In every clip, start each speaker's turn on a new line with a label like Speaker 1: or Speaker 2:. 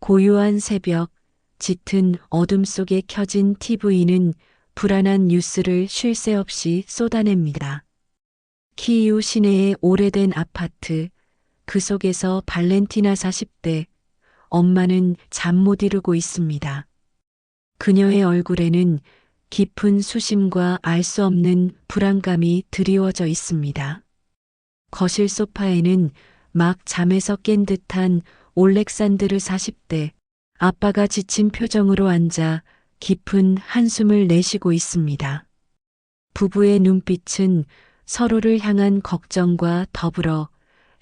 Speaker 1: 고요한 새벽, 짙은 어둠 속에 켜진 TV는 불안한 뉴스를 쉴 새 없이 쏟아냅니다. 키이우 시내의 오래된 아파트, 그 속에서 발렌티나 40대, 엄마는 잠 못 이루고 있습니다. 그녀의 얼굴에는 깊은 수심과 알 수 없는 불안감이 드리워져 있습니다. 거실 소파에는 막 잠에서 깬 듯한 올렉산드르 40대, 아빠가 지친 표정으로 앉아 깊은 한숨을 내쉬고 있습니다. 부부의 눈빛은 서로를 향한 걱정과 더불어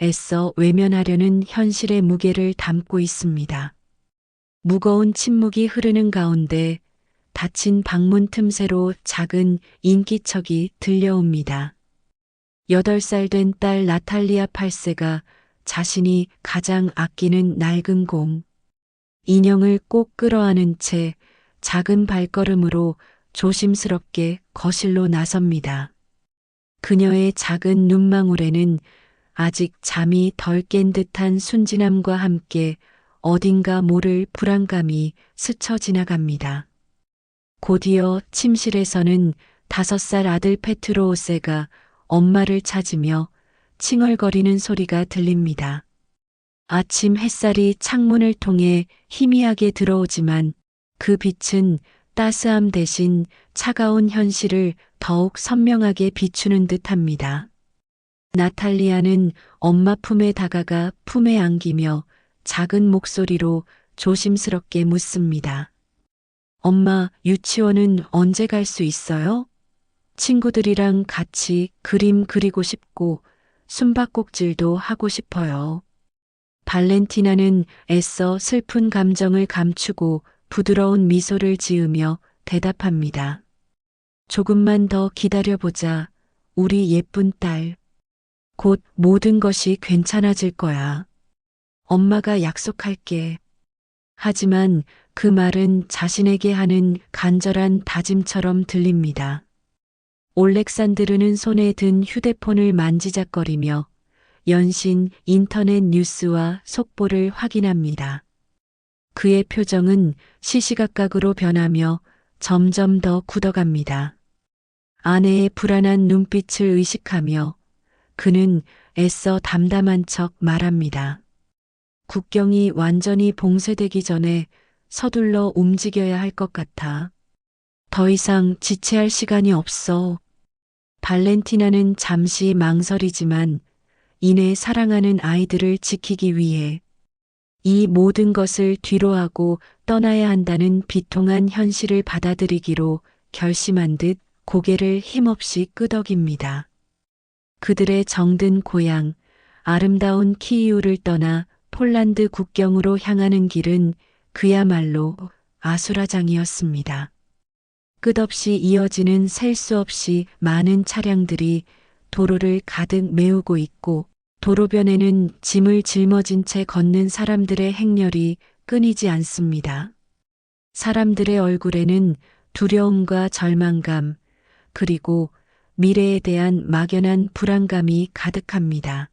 Speaker 1: 애써 외면하려는 현실의 무게를 담고 있습니다. 무거운 침묵이 흐르는 가운데 닫힌 방문 틈새로 작은 인기척이 들려옵니다. 8살 된 딸 나탈리아 8세가 자신이 가장 아끼는 낡은 공, 인형을 꼭 끌어안은 채 작은 발걸음으로 조심스럽게 거실로 나섭니다. 그녀의 작은 눈망울에는 아직 잠이 덜 깬 듯한 순진함과 함께 어딘가 모를 불안감이 스쳐 지나갑니다. 곧이어 침실에서는 5살 아들 페트로오세가 엄마를 찾으며 칭얼거리는 소리가 들립니다. 아침 햇살이 창문을 통해 희미하게 들어오지만 그 빛은 따스함 대신 차가운 현실을 더욱 선명하게 비추는 듯합니다. 나탈리아는 엄마 품에 다가가 품에 안기며 작은 목소리로 조심스럽게 묻습니다. 엄마, 유치원은 언제 갈 수 있어요? 친구들이랑 같이 그림 그리고 싶고 숨바꼭질도 하고 싶어요. 발렌티나는 애써 슬픈 감정을 감추고 부드러운 미소를 지으며 대답합니다. 조금만 더 기다려보자, 우리 예쁜 딸. 곧 모든 것이 괜찮아질 거야. 엄마가 약속할게. 하지만 그 말은 자신에게 하는 간절한 다짐처럼 들립니다. 올렉산드르는 손에 든 휴대폰을 만지작거리며 연신 인터넷 뉴스와 속보를 확인합니다. 그의 표정은 시시각각으로 변하며 점점 더 굳어갑니다. 아내의 불안한 눈빛을 의식하며 그는 애써 담담한 척 말합니다. 국경이 완전히 봉쇄되기 전에 서둘러 움직여야 할 것 같아. 더 이상 지체할 시간이 없어. 발렌티나는 잠시 망설이지만 이내 사랑하는 아이들을 지키기 위해 이 모든 것을 뒤로하고 떠나야 한다는 비통한 현실을 받아들이기로 결심한 듯 고개를 힘없이 끄덕입니다. 그들의 정든 고향, 아름다운 키이우를 떠나 폴란드 국경으로 향하는 길은 그야말로 아수라장이었습니다. 끝없이 이어지는 셀 수 없이 많은 차량들이 도로를 가득 메우고 있고 도로변에는 짐을 짊어진 채 걷는 사람들의 행렬이 끊이지 않습니다. 사람들의 얼굴에는 두려움과 절망감, 그리고 미래에 대한 막연한 불안감이 가득합니다.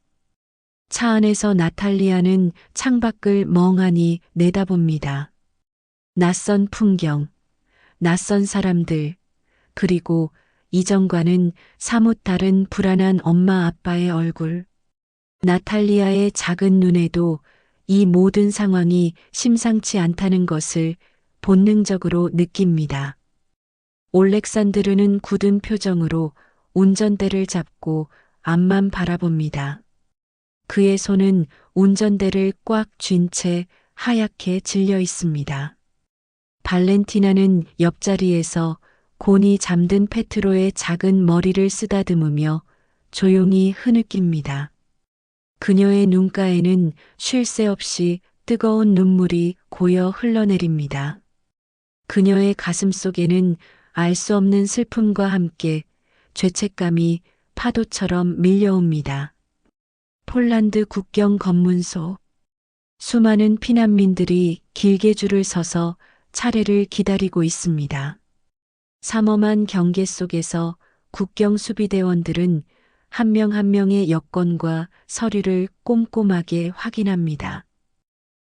Speaker 1: 차 안에서 나탈리아는 창밖을 멍하니 내다봅니다. 낯선 풍경, 낯선 사람들, 그리고 이전과는 사뭇 다른 불안한 엄마 아빠의 얼굴. 나탈리아의 작은 눈에도 이 모든 상황이 심상치 않다는 것을 본능적으로 느낍니다. 올렉산드르는 굳은 표정으로 운전대를 잡고 앞만 바라봅니다. 그의 손은 운전대를 꽉 쥔 채 하얗게 질려 있습니다. 발렌티나는 옆자리에서 곤히 잠든 페트로의 작은 머리를 쓰다듬으며 조용히 흐느낍니다. 그녀의 눈가에는 쉴 새 없이 뜨거운 눈물이 고여 흘러내립니다. 그녀의 가슴 속에는 알 수 없는 슬픔과 함께 죄책감이 파도처럼 밀려옵니다. 폴란드 국경 검문소. 수많은 피난민들이 길게 줄을 서서 차례를 기다리고 있습니다. 삼엄한 경계 속에서 국경 수비대원들은 한 명 한 명의 여권과 서류를 꼼꼼하게 확인합니다.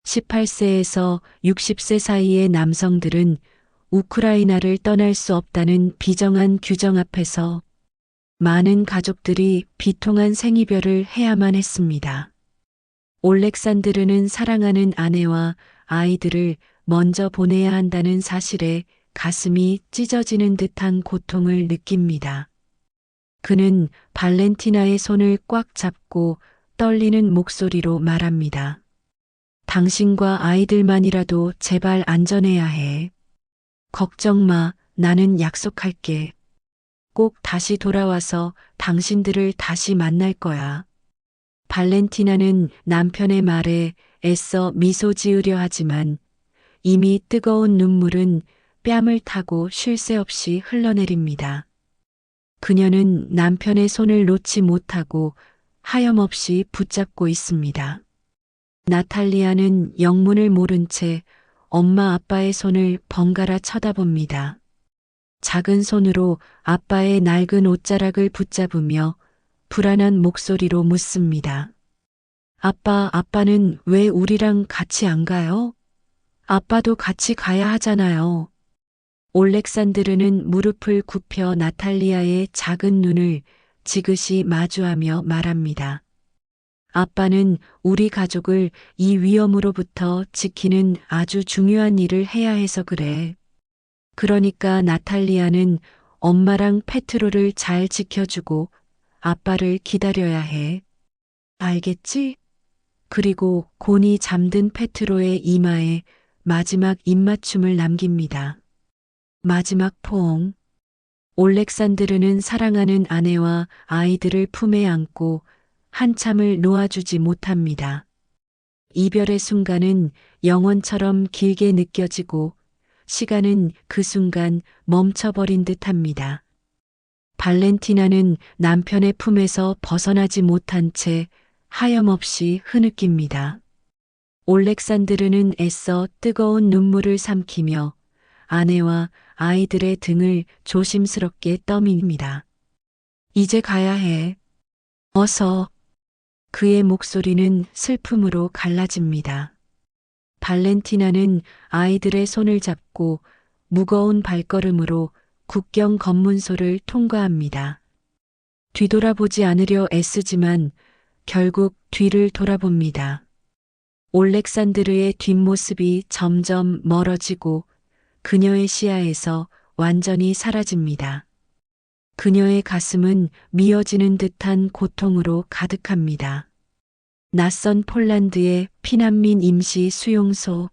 Speaker 1: 18세에서 60세 사이의 남성들은 우크라이나를 떠날 수 없다는 비정한 규정 앞에서 많은 가족들이 비통한 생이별을 해야만 했습니다. 올렉산드르는 사랑하는 아내와 아이들을 먼저 보내야 한다는 사실에 가슴이 찢어지는 듯한 고통을 느낍니다. 그는 발렌티나의 손을 꽉 잡고 떨리는 목소리로 말합니다. 당신과 아이들만이라도 제발 안전해야 해. 걱정 마, 나는 약속할게. 꼭 다시 돌아와서 당신들을 다시 만날 거야. 발렌티나는 남편의 말에 애써 미소 지으려 하지만 이미 뜨거운 눈물은 뺨을 타고 쉴 새 없이 흘러내립니다. 그녀는 남편의 손을 놓지 못하고 하염없이 붙잡고 있습니다. 나탈리아는 영문을 모른 채 엄마 아빠의 손을 번갈아 쳐다봅니다. 작은 손으로 아빠의 낡은 옷자락을 붙잡으며 불안한 목소리로 묻습니다. 아빠는 왜 우리랑 같이 안 가요? 아빠도 같이 가야 하잖아요. 올렉산드르는 무릎을 굽혀 나탈리아의 작은 눈을 지그시 마주하며 말합니다. 아빠는 우리 가족을 이 위험으로부터 지키는 아주 중요한 일을 해야 해서 그래. 그러니까 나탈리아는 엄마랑 페트로를 잘 지켜주고 아빠를 기다려야 해. 알겠지? 그리고 곤히 잠든 페트로의 이마에 마지막 입맞춤을 남깁니다. 마지막 포옹. 올렉산드르는 사랑하는 아내와 아이들을 품에 안고 한참을 놓아주지 못합니다. 이별의 순간은 영원처럼 길게 느껴지고 시간은 그 순간 멈춰버린 듯합니다. 발렌티나는 남편의 품에서 벗어나지 못한 채 하염없이 흐느낍니다. 올렉산드르는 애써 뜨거운 눈물을 삼키며 아내와 아이들의 등을 조심스럽게 떠밉니다. 이제 가야 해. 어서. 그의 목소리는 슬픔으로 갈라집니다. 발렌티나는 아이들의 손을 잡고 무거운 발걸음으로 국경 검문소를 통과합니다. 뒤돌아보지 않으려 애쓰지만 결국 뒤를 돌아봅니다. 올렉산드르의 뒷모습이 점점 멀어지고 그녀의 시야에서 완전히 사라집니다. 그녀의 가슴은 미어지는 듯한 고통으로 가득합니다. 낯선 폴란드의 피난민 임시 수용소.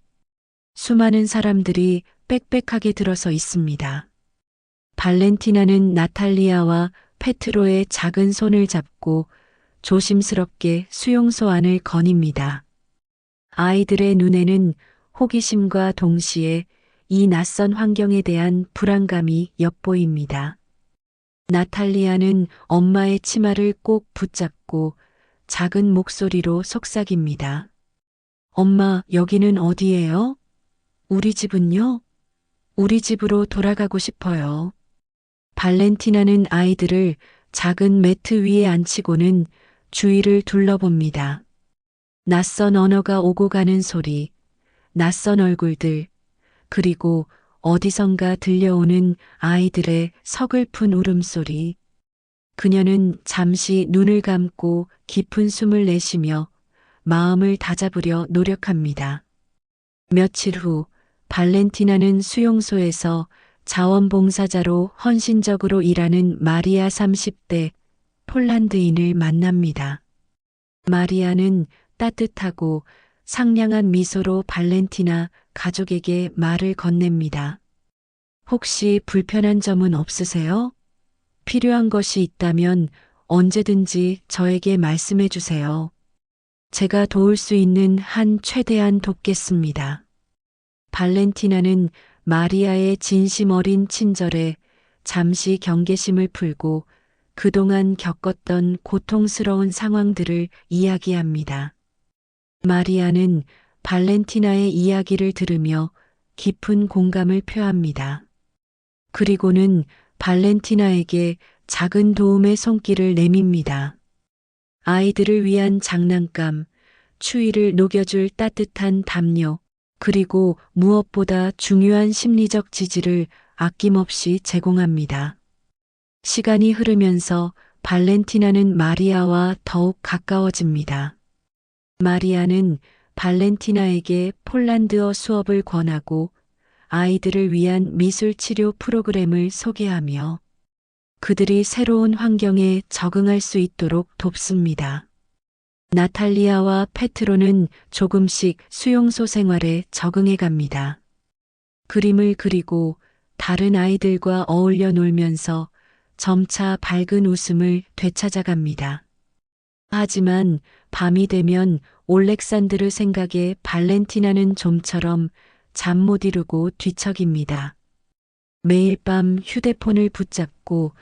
Speaker 1: 수많은 사람들이 빽빽하게 들어서 있습니다. 발렌티나는 나탈리아와 페트로의 작은 손을 잡고 조심스럽게 수용소 안을 거닙니다. 아이들의 눈에는 호기심과 동시에 이 낯선 환경에 대한 불안감이 엿보입니다. 나탈리아는 엄마의 치마를 꼭 붙잡고 작은 목소리로 속삭입니다. 엄마, 여기는 어디예요? 우리 집은요? 우리 집으로 돌아가고 싶어요. 발렌티나는 아이들을 작은 매트 위에 앉히고는 주위를 둘러봅니다. 낯선 언어가 오고 가는 소리, 낯선 얼굴들, 그리고 어디선가 들려오는 아이들의 서글픈 울음소리. 그녀는 잠시 눈을 감고 깊은 숨을 내쉬며 마음을 다잡으려 노력합니다. 며칠 후 발렌티나는 수용소에서 자원봉사자로 헌신적으로 일하는 마리아 30대 폴란드인을 만납니다. 마리아는 따뜻하고 상냥한 미소로 발렌티나 가족에게 말을 건넵니다. 혹시 불편한 점은 없으세요? 필요한 것이 있다면 언제든지 저에게 말씀해 주세요. 제가 도울 수 있는 한 최대한 돕겠습니다. 발렌티나는 마리아의 진심 어린 친절에 잠시 경계심을 풀고 그동안 겪었던 고통스러운 상황들을 이야기합니다. 마리아는 발렌티나의 이야기를 들으며 깊은 공감을 표합니다. 그리고는 발렌티나에게 작은 도움의 손길을 내밉니다. 아이들을 위한 장난감, 추위를 녹여줄 따뜻한 담요, 그리고 무엇보다 중요한 심리적 지지를 아낌없이 제공합니다. 시간이 흐르면서 발렌티나는 마리아와 더욱 가까워집니다. 마리아는 발렌티나에게 폴란드어 수업을 권하고 아이들을 위한 미술 치료 프로그램을 소개하며 그들이 새로운 환경에 적응할 수 있도록 돕습니다. 나탈리아와 페트로는 조금씩 수용소 생활에 적응해 갑니다. 그림을 그리고 다른 아이들과 어울려 놀면서 점차 밝은 웃음을 되찾아갑니다. 하지만 밤이 되면 올렉산드르 생각에 발렌티나는 좀처럼 잠 못 이루고 뒤척입니다. 매일 밤 휴대폰을 붙잡고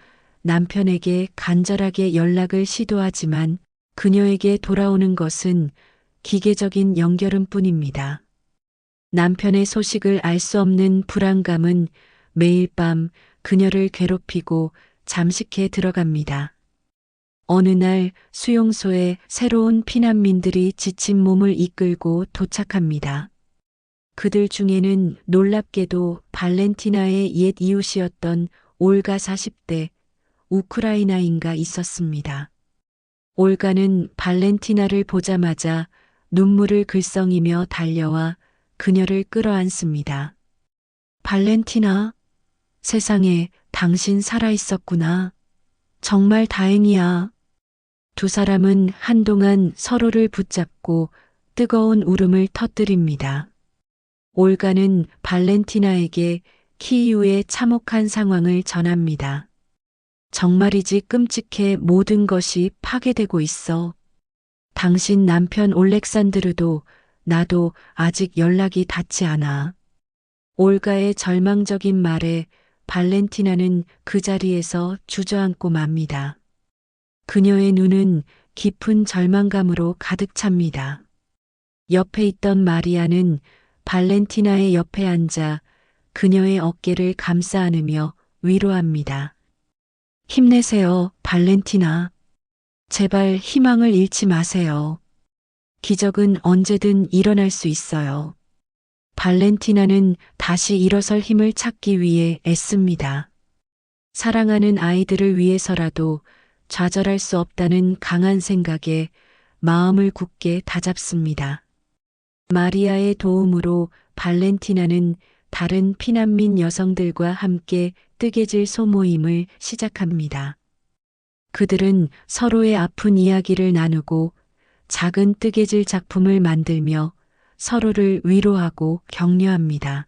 Speaker 1: 남편에게 간절하게 연락을 시도하지만 그녀에게 돌아오는 것은 기계적인 연결음 뿐입니다. 남편의 소식을 알 수 없는 불안감은 매일 밤 그녀를 괴롭히고 잠식해 들어갑니다. 어느 날 수용소에 새로운 피난민들이 지친 몸을 이끌고 도착합니다. 그들 중에는 놀랍게도 발렌티나의 옛 이웃이었던 올가 40대 우크라이나인가 있었습니다. 올가는 발렌티나를 보자마자 눈물을 글썽이며 달려와 그녀를 끌어안습니다. 발렌티나, 세상에 당신 살아있었구나. 정말 다행이야. 두 사람은 한동안 서로를 붙잡고 뜨거운 울음을 터뜨립니다. 올가는 발렌티나에게 키이우의 참혹한 상황을 전합니다. 정말이지 끔찍해. 모든 것이 파괴되고 있어. 당신 남편 올렉산드르도 나도 아직 연락이 닿지 않아. 올가의 절망적인 말에 발렌티나는 그 자리에서 주저앉고 맙니다. 그녀의 눈은 깊은 절망감으로 가득 찹니다. 옆에 있던 마리아는 발렌티나의 옆에 앉아 그녀의 어깨를 감싸 안으며 위로합니다. 힘내세요, 발렌티나. 제발 희망을 잃지 마세요. 기적은 언제든 일어날 수 있어요. 발렌티나는 다시 일어설 힘을 찾기 위해 애씁니다. 사랑하는 아이들을 위해서라도 좌절할 수 없다는 강한 생각에 마음을 굳게 다잡습니다. 마리아의 도움으로 발렌티나는 다른 피난민 여성들과 함께 뜨개질 소모임을 시작합니다. 그들은 서로의 아픈 이야기를 나누고 작은 뜨개질 작품을 만들며 서로를 위로하고 격려합니다.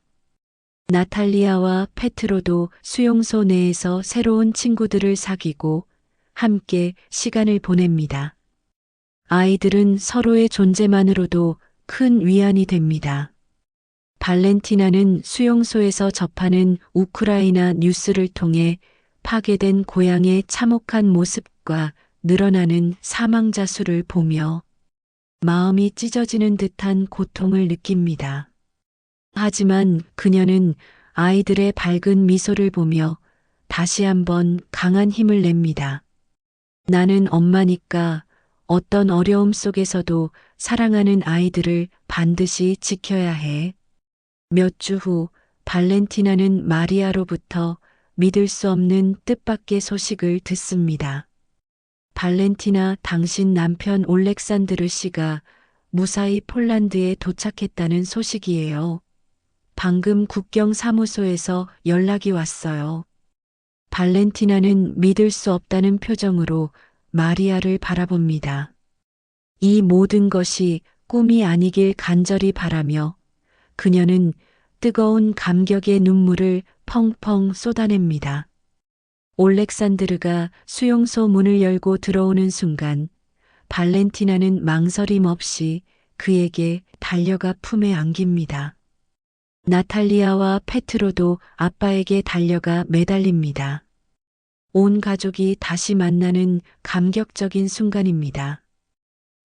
Speaker 1: 나탈리아와 페트로도 수용소 내에서 새로운 친구들을 사귀고 함께 시간을 보냅니다. 아이들은 서로의 존재만으로도 큰 위안이 됩니다. 발렌티나는 수용소에서 접하는 우크라이나 뉴스를 통해 파괴된 고향의 참혹한 모습과 늘어나는 사망자 수를 보며 마음이 찢어지는 듯한 고통을 느낍니다. 하지만 그녀는 아이들의 밝은 미소를 보며 다시 한번 강한 힘을 냅니다. 나는 엄마니까 어떤 어려움 속에서도 사랑하는 아이들을 반드시 지켜야 해. 몇 주 후 발렌티나는 마리아로부터 믿을 수 없는 뜻밖의 소식을 듣습니다. 발렌티나, 당신 남편 올렉산드르 씨가 무사히 폴란드에 도착했다는 소식이에요. 방금 국경 사무소에서 연락이 왔어요. 발렌티나는 믿을 수 없다는 표정으로 마리아를 바라봅니다. 이 모든 것이 꿈이 아니길 간절히 바라며 그녀는 뜨거운 감격의 눈물을 펑펑 쏟아냅니다. 올렉산드르가 수용소 문을 열고 들어오는 순간 발렌티나는 망설임 없이 그에게 달려가 품에 안깁니다. 나탈리아와 페트로도 아빠에게 달려가 매달립니다. 온 가족이 다시 만나는 감격적인 순간입니다.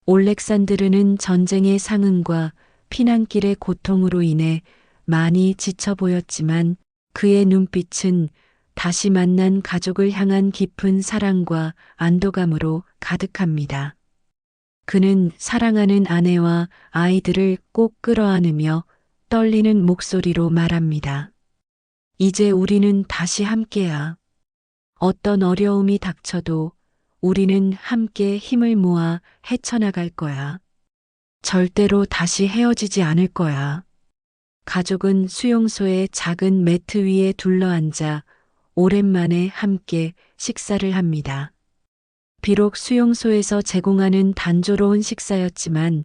Speaker 1: 올렉산드르는 전쟁의 상흔과 피난길의 고통으로 인해 많이 지쳐 보였지만 그의 눈빛은 다시 만난 가족을 향한 깊은 사랑과 안도감으로 가득합니다. 그는 사랑하는 아내와 아이들을 꼭 끌어안으며 떨리는 목소리로 말합니다. 이제 우리는 다시 함께야. 어떤 어려움이 닥쳐도 우리는 함께 힘을 모아 헤쳐나갈 거야. 절대로 다시 헤어지지 않을 거야. 가족은 수용소의 작은 매트 위에 둘러앉아 오랜만에 함께 식사를 합니다. 비록 수용소에서 제공하는 단조로운 식사였지만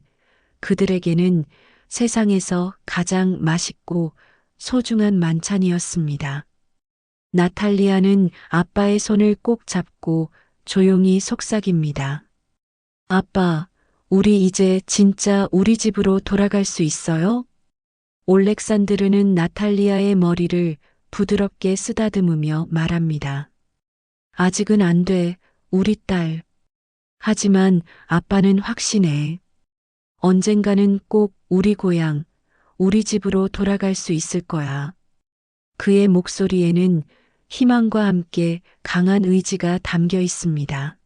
Speaker 1: 그들에게는 세상에서 가장 맛있고 소중한 만찬이었습니다. 나탈리아는 아빠의 손을 꼭 잡고 조용히 속삭입니다. 아빠, 우리 이제 진짜 우리 집으로 돌아갈 수 있어요? 올렉산드르는 나탈리아의 머리를 부드럽게 쓰다듬으며 말합니다. 아직은 안 돼, 우리 딸. 하지만 아빠는 확신해. 언젠가는 꼭 우리 고향, 우리 집으로 돌아갈 수 있을 거야. 그의 목소리에는 희망과 함께 강한 의지가 담겨 있습니다.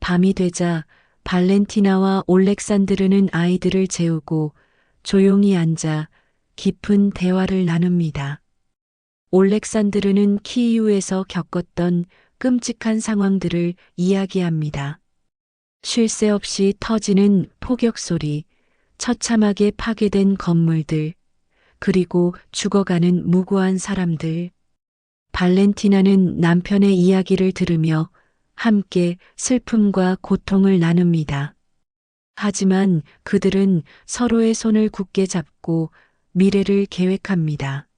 Speaker 1: 밤이 되자 발렌티나와 올렉산드르는 아이들을 재우고 조용히 앉아 깊은 대화를 나눕니다. 올렉산드르는 키이우에서 겪었던 끔찍한 상황들을 이야기합니다. 쉴 새 없이 터지는 폭격 소리, 처참하게 파괴된 건물들, 그리고 죽어가는 무고한 사람들. 발렌티나는 남편의 이야기를 들으며 함께 슬픔과 고통을 나눕니다. 하지만 그들은 서로의 손을 굳게 잡고 미래를 계획합니다.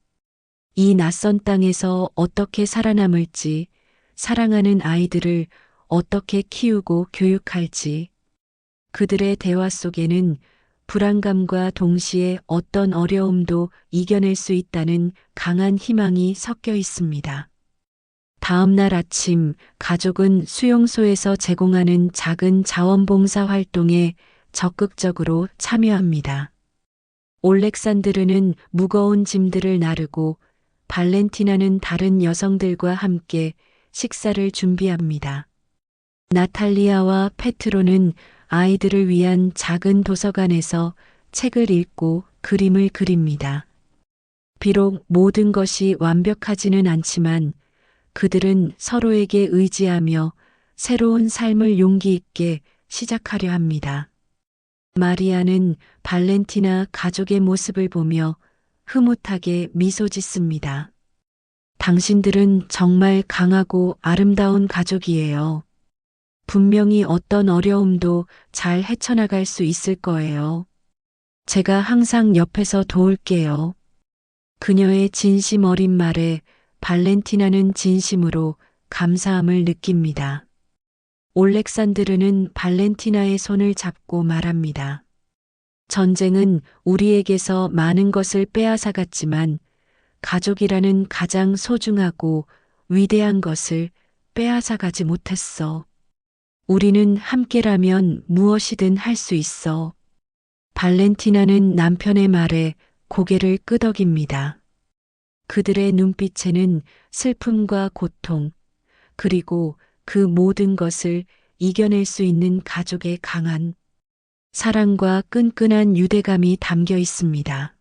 Speaker 1: 이 낯선 땅에서 어떻게 살아남을지, 사랑하는 아이들을 어떻게 키우고 교육할지. 그들의 대화 속에는 불안감과 동시에 어떤 어려움도 이겨낼 수 있다는 강한 희망이 섞여 있습니다. 다음 날 아침, 가족은 수용소에서 제공하는 작은 자원봉사 활동에 적극적으로 참여합니다. 올렉산드르는 무거운 짐들을 나르고 발렌티나는 다른 여성들과 함께 식사를 준비합니다. 나탈리아와 페트로는 아이들을 위한 작은 도서관에서 책을 읽고 그림을 그립니다. 비록 모든 것이 완벽하지는 않지만 그들은 서로에게 의지하며 새로운 삶을 용기 있게 시작하려 합니다. 마리아는 발렌티나 가족의 모습을 보며 흐뭇하게 미소 짓습니다. 당신들은 정말 강하고 아름다운 가족이에요. 분명히 어떤 어려움도 잘 헤쳐나갈 수 있을 거예요. 제가 항상 옆에서 도울게요. 그녀의 진심 어린 말에 발렌티나는 진심으로 감사함을 느낍니다. 올렉산드르는 발렌티나의 손을 잡고 말합니다. 전쟁은 우리에게서 많은 것을 빼앗아갔지만 가족이라는 가장 소중하고 위대한 것을 빼앗아가지 못했어. 우리는 함께라면 무엇이든 할 수 있어. 발렌티나는 남편의 말에 고개를 끄덕입니다. 그들의 눈빛에는 슬픔과 고통, 그리고 그 모든 것을 이겨낼 수 있는 가족의 강한 사랑과 끈끈한 유대감이 담겨 있습니다.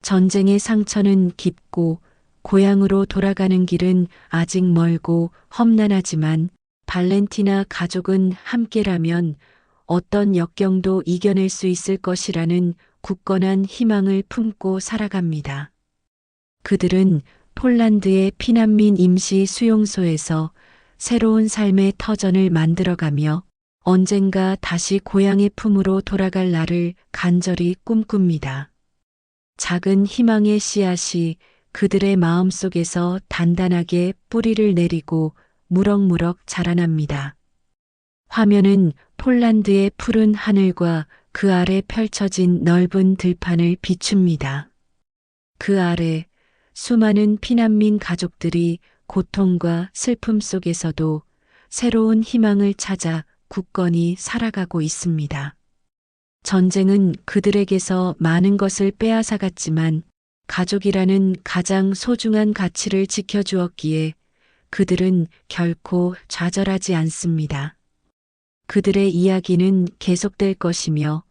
Speaker 1: 전쟁의 상처는 깊고 고향으로 돌아가는 길은 아직 멀고 험난하지만 발렌티나 가족은 함께라면 어떤 역경도 이겨낼 수 있을 것이라는 굳건한 희망을 품고 살아갑니다. 그들은 폴란드의 피난민 임시 수용소에서 새로운 삶의 터전을 만들어가며 언젠가 다시 고향의 품으로 돌아갈 날을 간절히 꿈꿉니다. 작은 희망의 씨앗이 그들의 마음속에서 단단하게 뿌리를 내리고 무럭무럭 자라납니다. 화면은 폴란드의 푸른 하늘과 그 아래 펼쳐진 넓은 들판을 비춥니다. 그 아래 수많은 피난민 가족들이 고통과 슬픔 속에서도 새로운 희망을 찾아 굳건히 살아가고 있습니다. 전쟁은 그들에게서 많은 것을 빼앗아갔지만 가족이라는 가장 소중한 가치를 지켜주었기에 그들은 결코 좌절하지 않습니다. 그들의 이야기는 계속될 것이며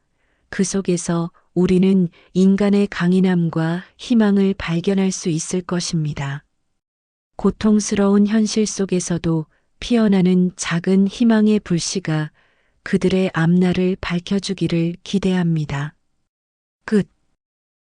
Speaker 1: 그 속에서 우리는 인간의 강인함과 희망을 발견할 수 있을 것입니다. 고통스러운 현실 속에서도 피어나는 작은 희망의 불씨가 그들의 앞날을 밝혀주기를 기대합니다. 끝.